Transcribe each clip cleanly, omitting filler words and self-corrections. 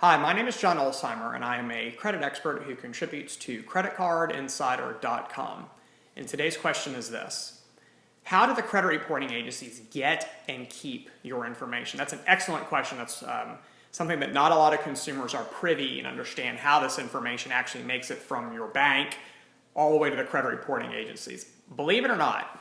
Hi, my name is John Olsheimer, and I am a credit expert who contributes to creditcardinsider.com. And today's question is this: how do the credit reporting agencies get and keep your information? That's an excellent question. That's something that not a lot of consumers are privy and understand how this information actually makes it from your bank all the way to the credit reporting agencies. Believe it or not,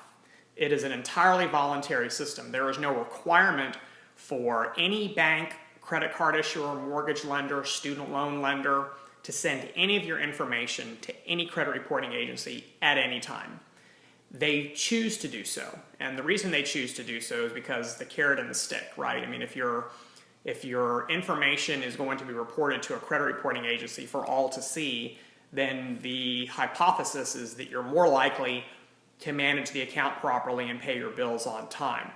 it is an entirely voluntary system. There is no requirement for any bank, credit card issuer, mortgage lender, student loan lender to send any of your information to any credit reporting agency at any time. They choose to do so, and the reason they choose to do so is because the carrot and the stick, right? I mean, if your information is going to be reported to a credit reporting agency for all to see, then the hypothesis is that you're more likely to manage the account properly and pay your bills on time.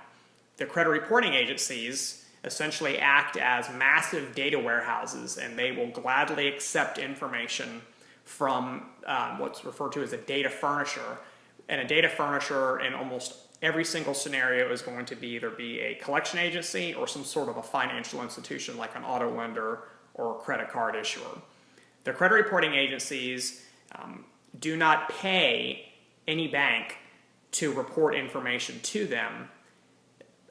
The credit reporting agencies essentially act as massive data warehouses, and they will gladly accept information from what's referred to as a data furnisher. And a data furnisher in almost every single scenario is going to either be a collection agency or some sort of a financial institution like an auto lender or a credit card issuer. The credit reporting agencies do not pay any bank to report information to them.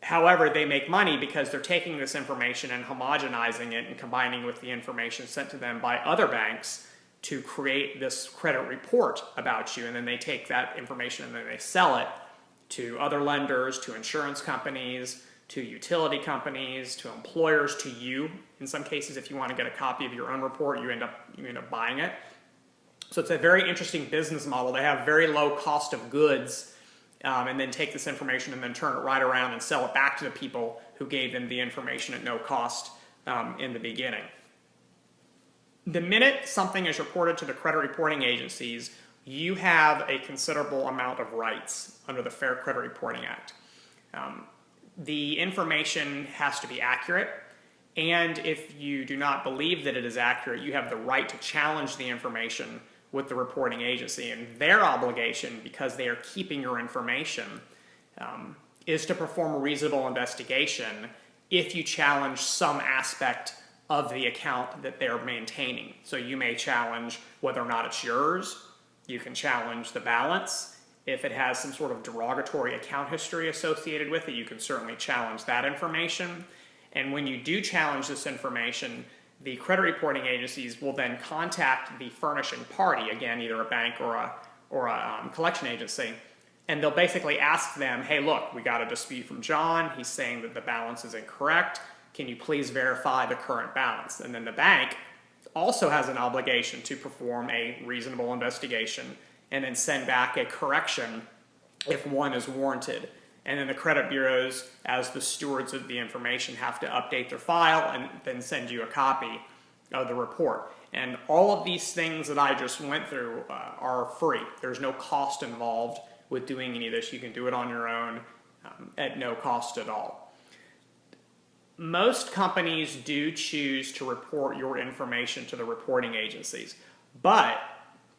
However, they make money because they're taking this information and homogenizing it and combining with the information sent to them by other banks to create this credit report about you. And then they take that information and then they sell it to other lenders, to insurance companies, to utility companies, to employers, to you. In some cases, if you want to get a copy of your own report, you end up buying it. So it's a very interesting business model. They have very low cost of goods, and then take this information and then turn it right around and sell it back to the people who gave them the information at no cost in the beginning. The minute something is reported to the credit reporting agencies, you have a considerable amount of rights under the Fair Credit Reporting Act. The information has to be accurate, and if you do not believe that it is accurate, you have the right to challenge the information with the reporting agency. And their obligation, because they are keeping your information, is to perform a reasonable investigation if you challenge some aspect of the account that they're maintaining. So you may challenge whether or not it's yours. You can challenge the balance. If it has some sort of derogatory account history associated with it, you can certainly challenge that information. And when you do challenge this information, the credit reporting agencies will then contact the furnishing party, again, either a bank or a collection agency, and they'll basically ask them, hey, look, we got a dispute from John. He's saying that the balance is incorrect. Can you please verify the current balance? And then the bank also has an obligation to perform a reasonable investigation and then send back a correction if one is warranted. And then the credit bureaus, as the stewards of the information, have to update their file and then send you a copy of the report. And all of these things that I just went through are free. There's no cost involved with doing any of this. You can do it on your own at no cost at all. Most companies do choose to report your information to the reporting agencies, but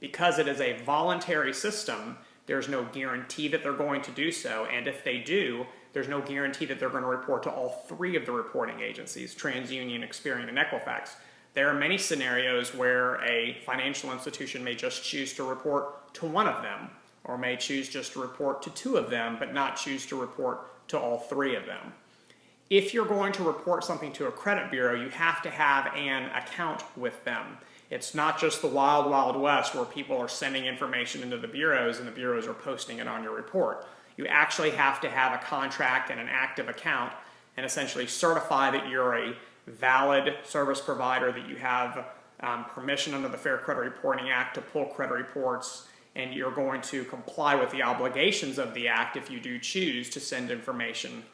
because it is a voluntary system, there's no guarantee that they're going to do so, and if they do, there's no guarantee that they're going to report to all three of the reporting agencies, TransUnion, Experian, and Equifax. There are many scenarios where a financial institution may just choose to report to one of them, or may choose just to report to two of them, but not choose to report to all three of them. If you're going to report something to a credit bureau, you have to have an account with them. It's not just the wild, wild west where people are sending information into the bureaus and the bureaus are posting it on your report. You actually have to have a contract and an active account and essentially certify that you're a valid service provider, that you have permission under the Fair Credit Reporting Act to pull credit reports, and you're going to comply with the obligations of the Act if you do choose to send information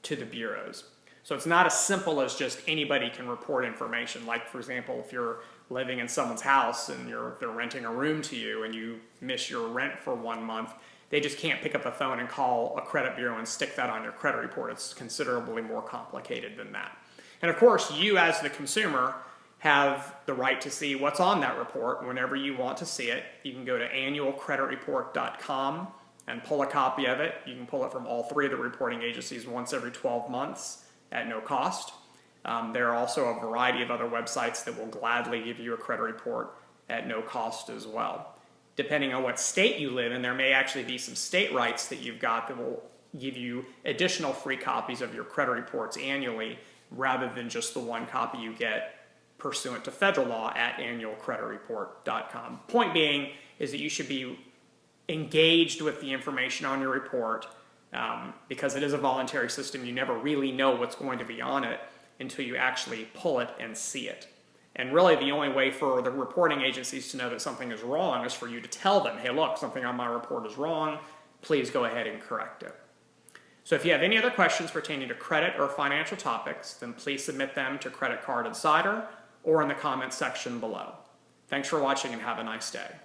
to the bureaus. So it's not as simple as just anybody can report information. Like, for example, if you're living in someone's house and they're renting a room to you and you miss your rent for 1 month, they just can't pick up the phone and call a credit bureau and stick that on your credit report. It's considerably more complicated than that. And of course, you as the consumer have the right to see what's on that report whenever you want to see it. You can go to annualcreditreport.com and pull a copy of it. You can pull it from all three of the reporting agencies once every 12 months at no cost. There are also a variety of other websites that will gladly give you a credit report at no cost as well. Depending on what state you live in, there may actually be some state rights that you've got that will give you additional free copies of your credit reports annually rather than just the one copy you get pursuant to federal law at annualcreditreport.com. Point being is that you should be engaged with the information on your report because it is a voluntary system. You never really know what's going to be on it until you actually pull it and see it. And really the only way for the reporting agencies to know that something is wrong is for you to tell them, hey look, something on my report is wrong, please go ahead and correct it. So if you have any other questions pertaining to credit or financial topics, then please submit them to Credit Card Insider or in the comments section below. Thanks for watching and have a nice day.